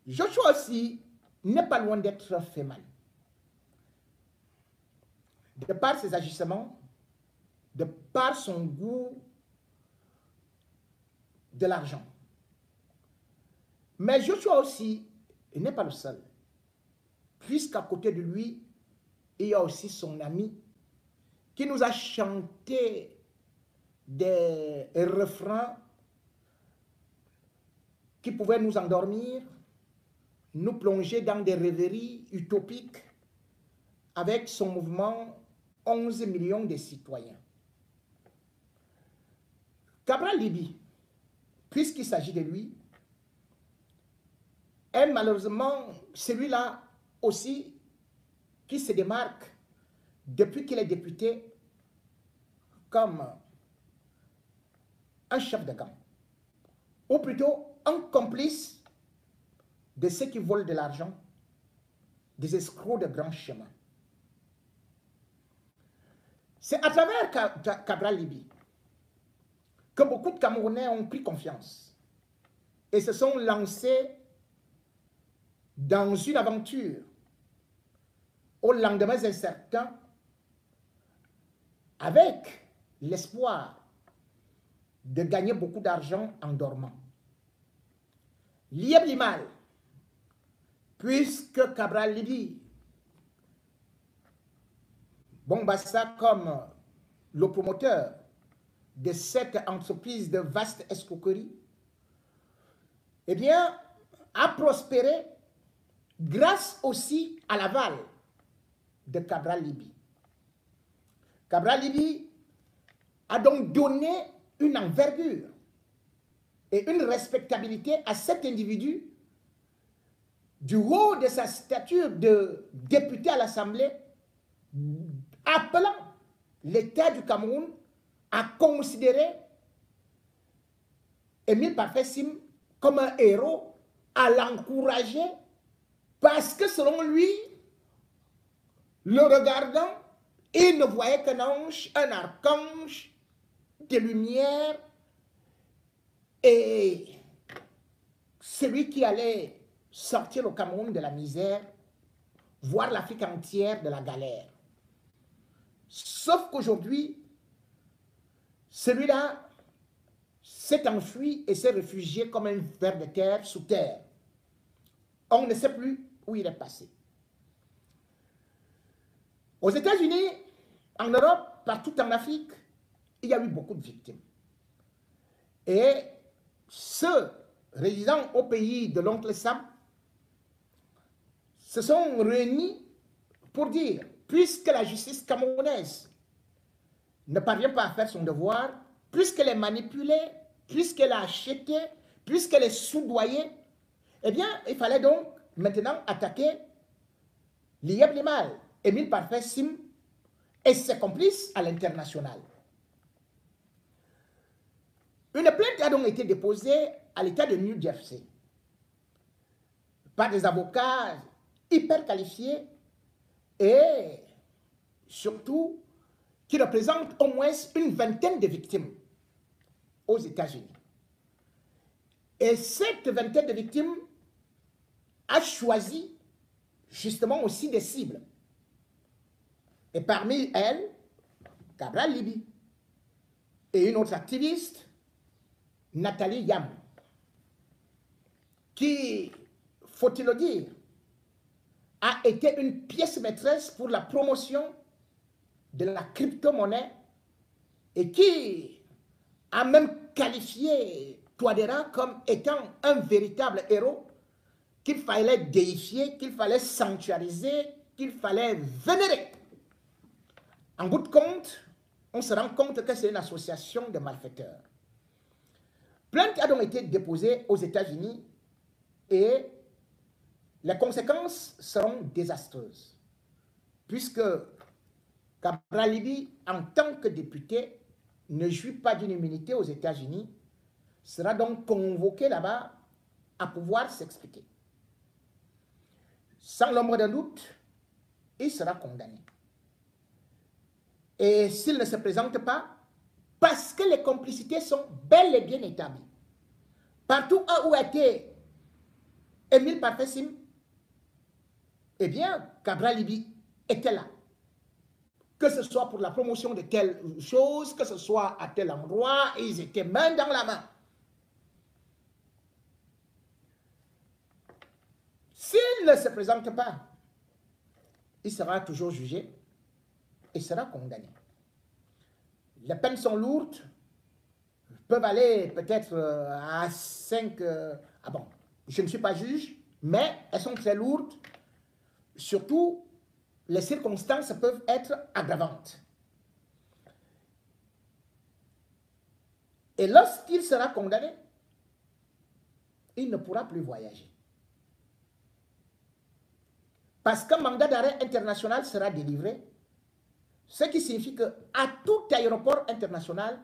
Joshua aussi n'est pas loin d'être fait mal. De par ses agissements, de par son goût de l'argent. Mais Joshua aussi n'est pas le seul. Puisqu'à côté de lui, il y a aussi son ami qui nous a chanté des refrains qui pouvaient nous endormir, nous plonger dans des rêveries utopiques avec son mouvement 11 millions de citoyens. Cabral Libby, puisqu'il s'agit de lui, est malheureusement celui-là aussi qui se démarque depuis qu'il est député comme un chef de gang, ou plutôt un complice de ceux qui volent de l'argent, des escrocs de grands chemins. C'est à travers Cabral Libby que beaucoup de Camerounais ont pris confiance et se sont lancés dans une aventure au lendemain incertain avec l'espoir de gagner beaucoup d'argent en dormant. Lieb Limal, puisque Cabral Libby bombassa comme le promoteur de cette entreprise de vaste escroquerie, eh bien, a prospéré grâce aussi à l'aval de Cabral Libby. Cabral Libby a donc donné une envergure et une respectabilité à cet individu du haut de sa stature de député à l'Assemblée, appelant l'État du Cameroun à considérer Émile Parfait Sim comme un héros, à l'encourager, parce que selon lui, le regardant, il ne voyait qu'un ange, un archange de lumière, et celui qui allait sortir le Cameroun de la misère, voir l'Afrique entière de la galère. Sauf qu'aujourd'hui, celui-là s'est enfui et s'est réfugié comme un ver de terre sous terre. On ne sait plus où il est passé. Aux États-Unis, en Europe, partout en Afrique, il y a eu beaucoup de victimes. Et ceux résidant au pays de l'oncle Sam se sont réunis pour dire, puisque la justice camerounaise ne parvient pas à faire son devoir, puisqu'elle est manipulée, puisqu'elle a acheté, puisqu'elle est soudoyée, eh bien, il fallait donc maintenant attaquer Lieb Limal, Émile Parfait Sim et ses complices à l'international. Une plainte a donc été déposée à l'État de New Jersey par des avocats hyper qualifiés et surtout qui représentent au moins une vingtaine de victimes aux États-Unis. Et cette vingtaine de victimes a choisi justement aussi des cibles. Et parmi elles, Cabral Libby et une autre activiste, Nathalie Yam, qui, faut-il le dire, a été une pièce maîtresse pour la promotion de la crypto-monnaie et qui a même qualifié Touadéra comme étant un véritable héros qu'il fallait déifier, qu'il fallait sanctuariser, qu'il fallait vénérer. En bout de compte, on se rend compte que c'est une association de malfaiteurs. Plainte a donc été déposée aux États-Unis et les conséquences seront désastreuses, puisque Cabral Libby, en tant que député, ne jouit pas d'une immunité aux États-Unis, sera donc convoqué là-bas à pouvoir s'expliquer. Sans l'ombre d'un doute, il sera condamné. Et s'il ne se présente pas, parce que les complicités sont bel et bien établies. Partout où a été Émile Parfait-Sim, eh bien, Cabral Libye était là. Que ce soit pour la promotion de telle chose, que ce soit à tel endroit, ils étaient main dans la main. S'il ne se présente pas, il sera toujours jugé et sera condamné. Les peines sont lourdes, peuvent aller peut-être à 5... ah bon, je ne suis pas juge, mais elles sont très lourdes. Surtout, les circonstances peuvent être aggravantes. Et lorsqu'il sera condamné, il ne pourra plus voyager. Parce qu'un mandat d'arrêt international sera délivré, ce qui signifie qu'à tout aéroport international,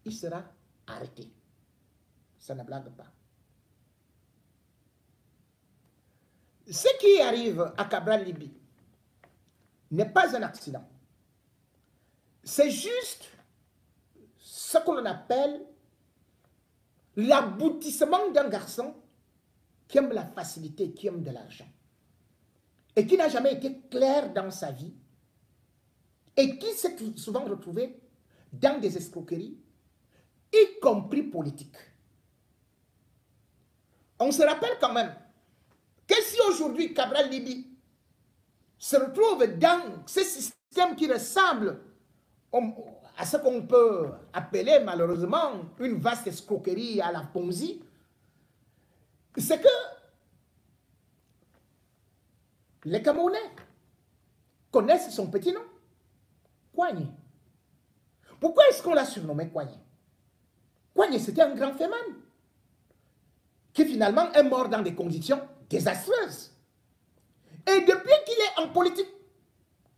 il sera arrêté. Ça ne blague pas. Ce qui arrive à Cabral Libye n'est pas un accident. C'est juste ce que l'on appelle l'aboutissement d'un garçon qui aime la facilité, qui aime de l'argent, et qui n'a jamais été clair dans sa vie, et qui s'est souvent retrouvé dans des escroqueries, y compris politiques. On se rappelle quand même que si aujourd'hui Cabral Libye se retrouve dans ce système qui ressemble à ce qu'on peut appeler malheureusement une vaste escroquerie à la Ponzi, c'est que les Camerounais connaissent son petit nom, Kouagne. Pourquoi est-ce qu'on l'a surnommé Kouagne? Kouagne, c'était un grand féman qui finalement est mort dans des conditions désastreuses. Et depuis qu'il est en politique,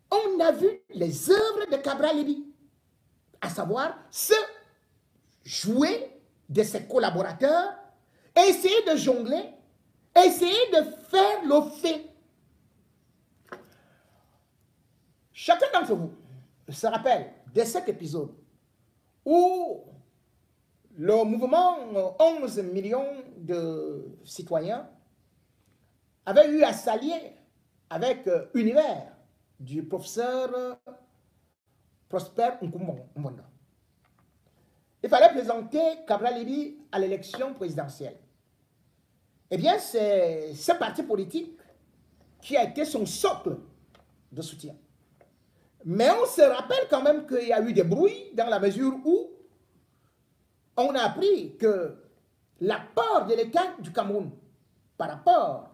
on a vu les œuvres de Cabral Libye, à savoir se jouer de ses collaborateurs, essayer de jongler, essayer de faire le fait. Chacun d'entre vous se rappelle de cet épisode où le mouvement 11 millions de citoyens avait eu à s'allier avec Univers du professeur Prosper Nkumbondo. Il fallait présenter Cabral Libye à l'élection présidentielle. Eh bien, c'est ce parti politique qui a été son socle de soutien. Mais on se rappelle quand même qu'il y a eu des bruits dans la mesure où on a appris que l'apport de l'État du Cameroun par rapport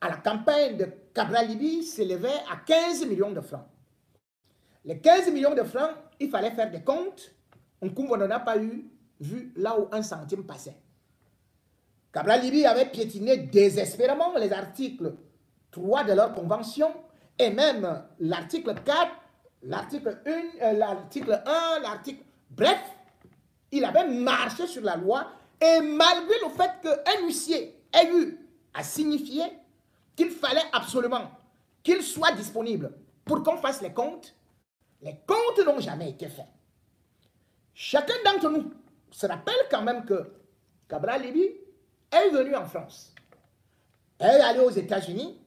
à la campagne de Cabral Libye s'élevait à 15 millions de francs. Les 15 millions de francs, il fallait faire des comptes. Nkumbondo n'a pas vu là où un centime passait. Cabral Libye avait piétiné désespérément les articles 3 de leur convention et même l'article 4, l'article 1, l'article 1, l'article... Bref, il avait marché sur la loi et malgré le fait qu'un huissier ait eu à signifier qu'il fallait absolument qu'il soit disponible pour qu'on fasse les comptes n'ont jamais été faits. Chacun d'entre nous se rappelle quand même que Cabral Libye est venu en France, est allé aux États-Unis,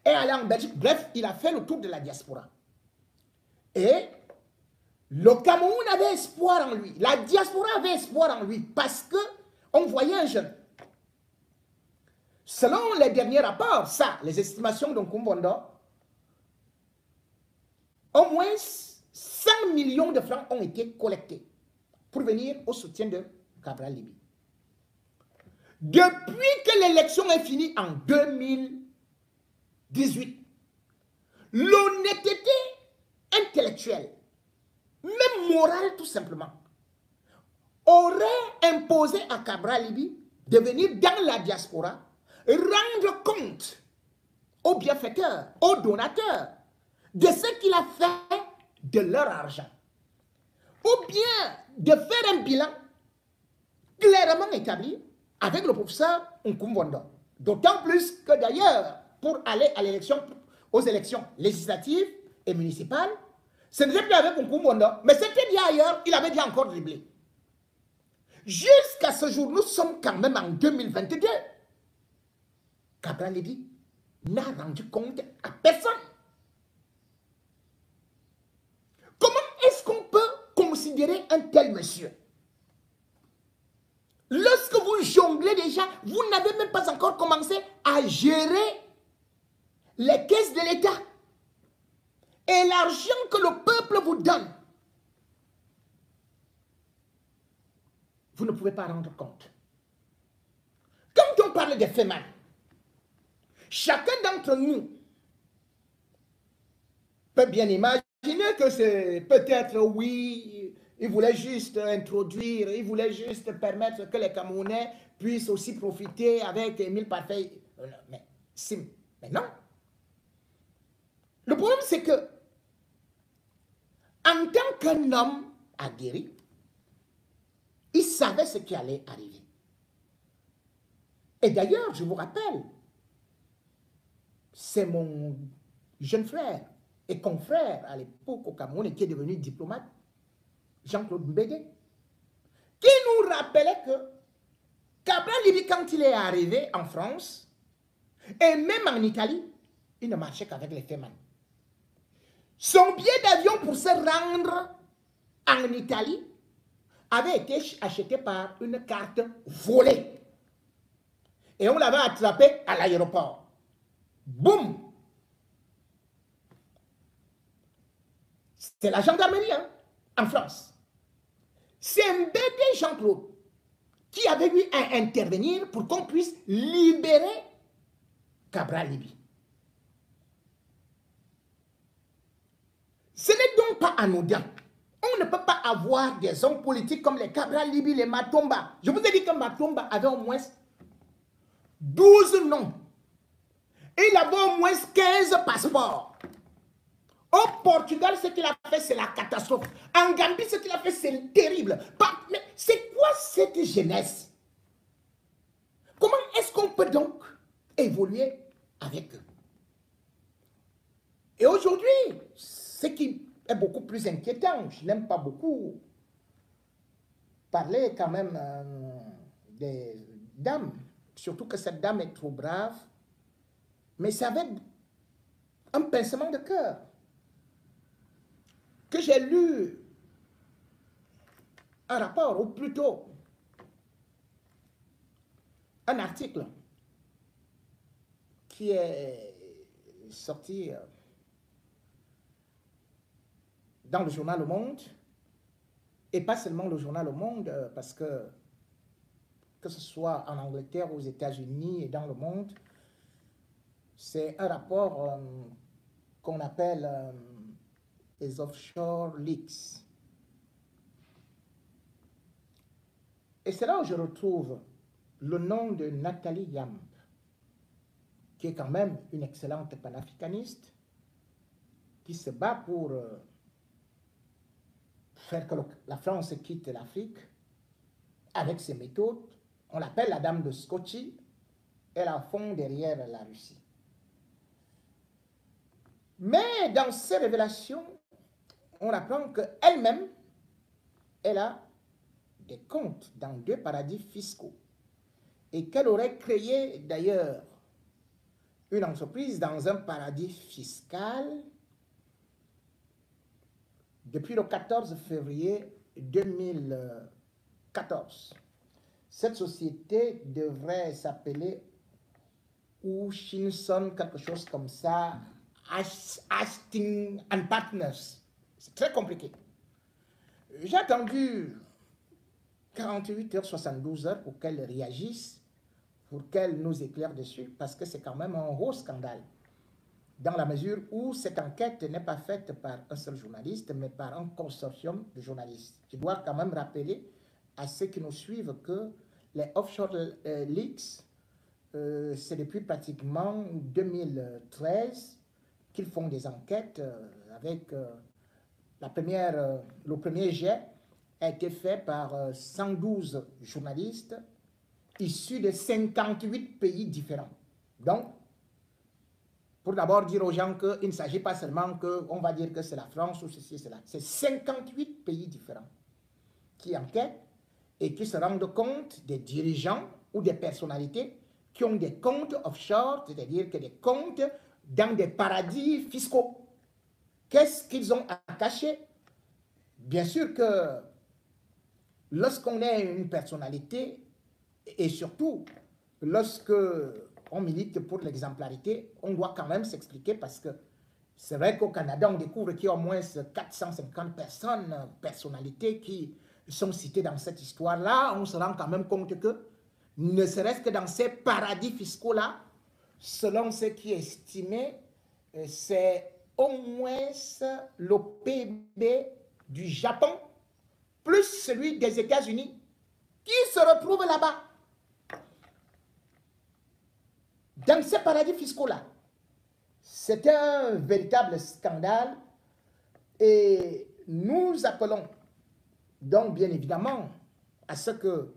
est allé en Belgique, bref, il a fait le tour de la diaspora. Et le Cameroun avait espoir en lui, la diaspora avait espoir en lui, parce qu'on voyait un jeune. Selon les derniers rapports, les estimations de Nkumbondo, au moins 100 millions de francs ont été collectés pour venir au soutien de Cabral Libye. Depuis que l'élection est finie en 2018, l'honnêteté intellectuelle, même morale tout simplement, aurait imposé à Cabral Libye de venir dans la diaspora rendre compte aux bienfaiteurs, aux donateurs, de ce qu'il a fait de leur argent. Ou bien de faire un bilan clairement établi avec le professeur Nkumbondo. D'autant plus que d'ailleurs, pour aller à aux élections législatives et municipales, ce n'était plus avec Nkumbondo, mais c'était bien ailleurs, il avait déjà encore dribblé. Jusqu'à ce jour, nous sommes quand même en 2022. Cabral Libye n'a rendu compte à personne. Comment est-ce qu'on peut considérer un tel monsieur? Lorsque vous jonglez déjà, vous n'avez même pas encore commencé à gérer les caisses de l'État. Et l'argent que le peuple vous donne, vous ne pouvez pas rendre compte. Quand on parle des FEMAN, chacun d'entre nous peut bien imaginer que c'est peut-être, oui, il voulait juste introduire, il voulait juste permettre que les Camerounais puissent aussi profiter avec Émile Parfait. Mais non. Le problème, c'est que, en tant qu'un homme aguerri, il savait ce qui allait arriver. Et d'ailleurs, je vous rappelle, c'est mon jeune frère et confrère à l'époque au Cameroun et qui est devenu diplomate, Jean-Claude Mbédé, qui nous rappelait que Cabral Libye, quand il est arrivé en France, et même en Italie, il ne marchait qu'avec les FEMAN. Son billet d'avion pour se rendre en Italie avait été acheté par une carte volée. Et on l'avait attrapé à l'aéroport. Boum! C'est la gendarmerie, hein, en France. C'est Mbédé Jean-Claude qui avait eu à intervenir pour qu'on puisse libérer Cabral Libye. Ce n'est donc pas anodin. On ne peut pas avoir des hommes politiques comme les Cabral Libye, les Matomba. Je vous ai dit que Matomba avait au moins 12 noms. Il avait au moins 15 passeports. Au Portugal, ce qu'il a fait, c'est la catastrophe. En Gambie, ce qu'il a fait, c'est terrible. Mais c'est quoi cette jeunesse? Comment est-ce qu'on peut donc évoluer avec eux? Et aujourd'hui, ce qui est beaucoup plus inquiétant, je n'aime pas beaucoup parler quand même des dames, surtout que cette dame est trop brave, mais c'est avec un pincement de cœur que j'ai lu un rapport, ou plutôt un article qui est sorti dans le journal Le Monde, et pas seulement le journal Le Monde, parce que ce soit en Angleterre, aux États-Unis et dans le monde, c'est un rapport qu'on appelle les offshore leaks. Et c'est là où je retrouve le nom de Nathalie Yamb, qui est quand même une excellente panafricaniste, qui se bat pour faire que la France quitte l'Afrique avec ses méthodes. On l'appelle la dame de Scotchy. Elle a fond derrière la Russie. Mais dans ces révélations, on apprend qu'elle-même, elle a des comptes dans 2 paradis fiscaux et qu'elle aurait créé d'ailleurs une entreprise dans un paradis fiscal depuis le 14 février 2014. Cette société devrait s'appeler Hutchinson, quelque chose comme ça, Hastings and Partners. C'est très compliqué. J'ai attendu 48 heures, 72 heures pour qu'elle réagisse, pour qu'elle nous éclaire dessus, parce que c'est quand même un gros scandale. Dans la mesure où cette enquête n'est pas faite par un seul journaliste, mais par un consortium de journalistes. Je dois quand même rappeler à ceux qui nous suivent que les offshore leaks, c'est depuis pratiquement 2013 qu'ils font des enquêtes avec le premier jet a été fait par 112 journalistes issus de 58 pays différents. Donc, pour d'abord dire aux gens qu'il ne s'agit pas seulement qu'on va dire que c'est la France ou ceci et cela. C'est 58 pays différents qui enquêtent et qui se rendent compte des dirigeants ou des personnalités qui ont des comptes offshore, c'est-à-dire que des comptes dans des paradis fiscaux. Qu'est-ce qu'ils ont à cacher? Bien sûr que lorsqu'on est une personnalité, et surtout lorsque on milite pour l'exemplarité, on doit quand même s'expliquer parce que c'est vrai qu'au Canada, on découvre qu'il y a au moins 450 personnalités qui sont citées dans cette histoire-là. On se rend quand même compte que, ne serait-ce que dans ces paradis fiscaux-là, selon ce qui est estimé, c'est au moins le PIB du Japon, plus celui des États-Unis, qui se retrouvent là-bas. Dans ces paradis fiscaux-là, c'est un véritable scandale et nous appelons donc bien évidemment à ce que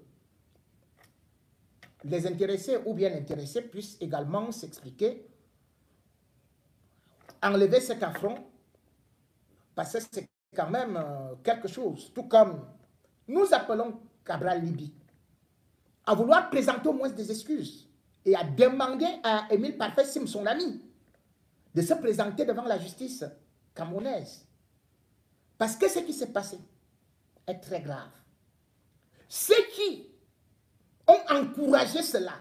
les intéressés ou bien intéressés puissent également s'expliquer, enlever cet affront, parce que c'est quand même quelque chose, tout comme nous appelons Cabral Libye à vouloir présenter au moins des excuses et à demander à Émile Parfait Sim, son ami, de se présenter devant la justice camerounaise. Parce que ce qui s'est passé est très grave. Ceux qui ont encouragé cela,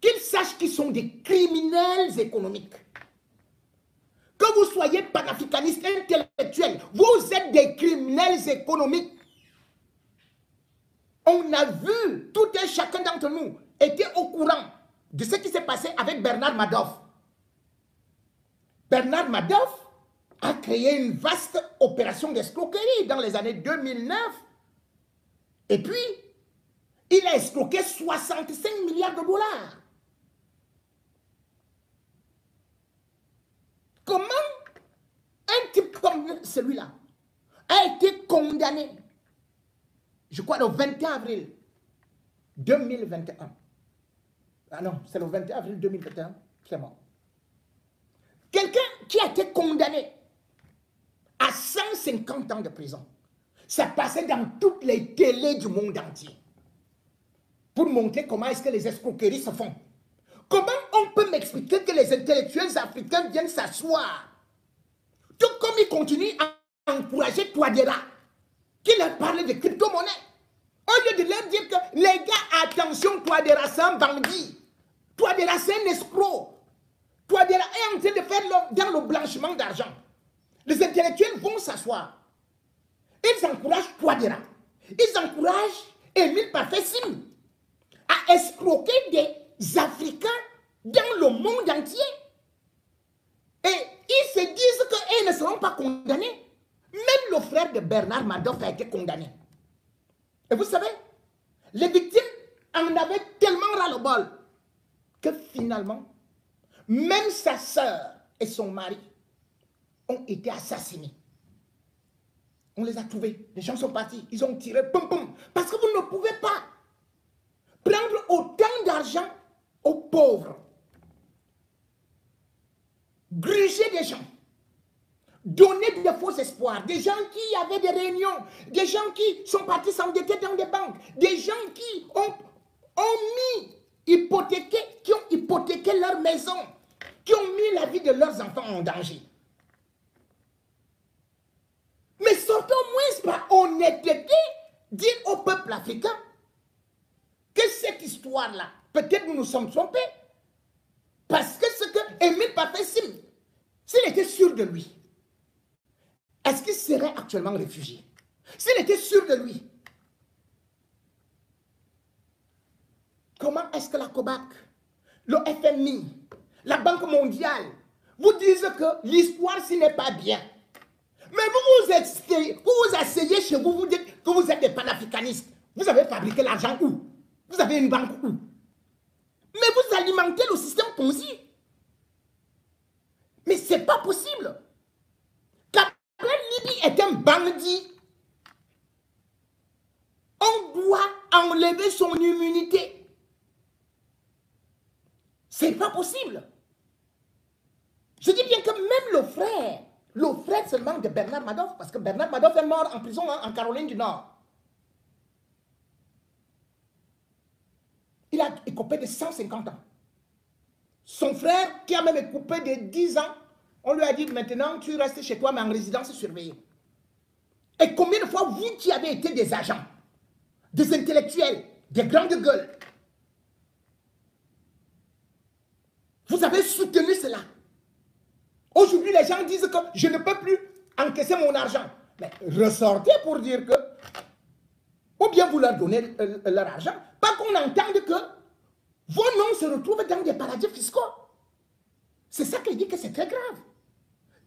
qu'ils sachent qu'ils sont des criminels économiques. Que vous soyez panafricanistes, intellectuels, vous êtes des criminels économiques. On a vu, tout un chacun d'entre nous était au courant de ce qui s'est passé avec Bernard Madoff. Bernard Madoff a créé une vaste opération d'escroquerie dans les années 2009. Et puis, il a escroqué 65 milliards de dollars. Comment un type comme celui-là a été condamné, je crois, le 21 avril 2021. Ah non, c'est le 21 avril 2021, Clément. Quelqu'un qui a été condamné à 150 ans de prison. Ça passait dans toutes les télés du monde entier. Pour montrer comment est-ce que les escroqueries se font. Comment on peut m'expliquer que les intellectuels africains viennent s'asseoir, tout comme ils continuent à encourager Touadéra, qui leur parle de crypto-monnaie, au lieu de leur dire que les gars, attention, Touadéra c'est un bandit, Touadéra c'est un escroc, Touadéra est en train de faire dans le blanchiment d'argent. Les intellectuels vont s'asseoir. Ils encouragent Touadéra. Ils encouragent Émile Parfait Sim à escroquer des Africains dans le monde entier. Et ils se disent qu'ils ne seront pas condamnés. Même le frère de Bernard Madoff a été condamné. Et vous savez, les victimes en avaient tellement ras-le-bol que finalement, même sa sœur et son mari ont été assassinés. On les a trouvés. Les gens sont partis. Ils ont tiré, pum pum. Parce que vous ne pouvez pas prendre autant d'argent aux pauvres. Gruger des gens. Donner de faux espoirs. Des gens qui avaient des réunions. Des gens qui sont partis s'endetter dans des banques. Des gens qui ont hypothéqué leur maison. Qui ont mis la vie de leurs enfants en danger. Mais sortons moins par honnêteté, dire au peuple africain que cette histoire-là, peut-être nous nous sommes trompés. Parce que ce que Émile Parfait Sim, s'il était sûr de lui, est-ce qu'il serait actuellement réfugié? S'il était sûr de lui, comment est-ce que la COBAC, le FMI, la Banque mondiale vous disent que l'histoire, ce n'est pas bien? Mais vous asseyez chez vous, vous dites que vous êtes des panafricanistes. Vous avez fabriqué l'argent où? Vous avez une banque où? Mais vous alimentez le système Ponzi. Mais ce n'est pas possible. Cabral Libye est un bandit. On doit enlever son immunité. Ce n'est pas possible. Je dis bien que même le frère seulement de Bernard Madoff, parce que Bernard Madoff est mort en prison en Caroline du Nord. Il a a écopé de 150 ans. Son frère, qui a même écopé de 10 ans, on lui a dit, maintenant, tu restes chez toi, mais en résidence surveillée. Et combien de fois, vous qui avez été des agents, des intellectuels, des grandes gueules, vous avez soutenu cela. Aujourd'hui, les gens disent que je ne peux plus encaisser mon argent. Mais ressortez pour dire que, ou bien vous leur donnez leur argent, pas qu'on entende que vos noms se retrouvent dans des paradis fiscaux. C'est ça qui dit que c'est très grave.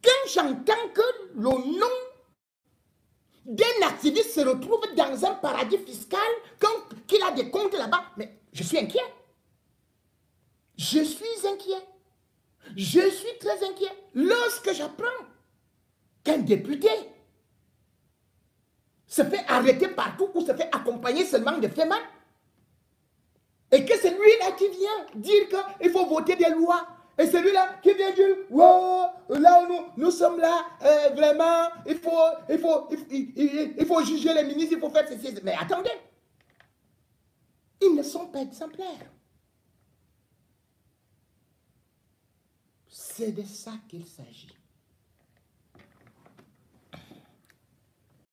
Quand j'entends que le nom d'un activiste se retrouve dans un paradis fiscal, qu'il a des comptes là-bas, mais je suis inquiet. Je suis inquiet. Je suis très inquiet. Lorsque j'apprends qu'un député se fait arrêter partout ou se fait accompagner seulement de FEMAN, et que c'est lui-là qui vient dire qu'il faut voter des lois, et celui-là qui vient dire, wow, là nous sommes là, vraiment, il faut juger les ministres, il faut faire ceci. Mais attendez, ils ne sont pas exemplaires. C'est de ça qu'il s'agit.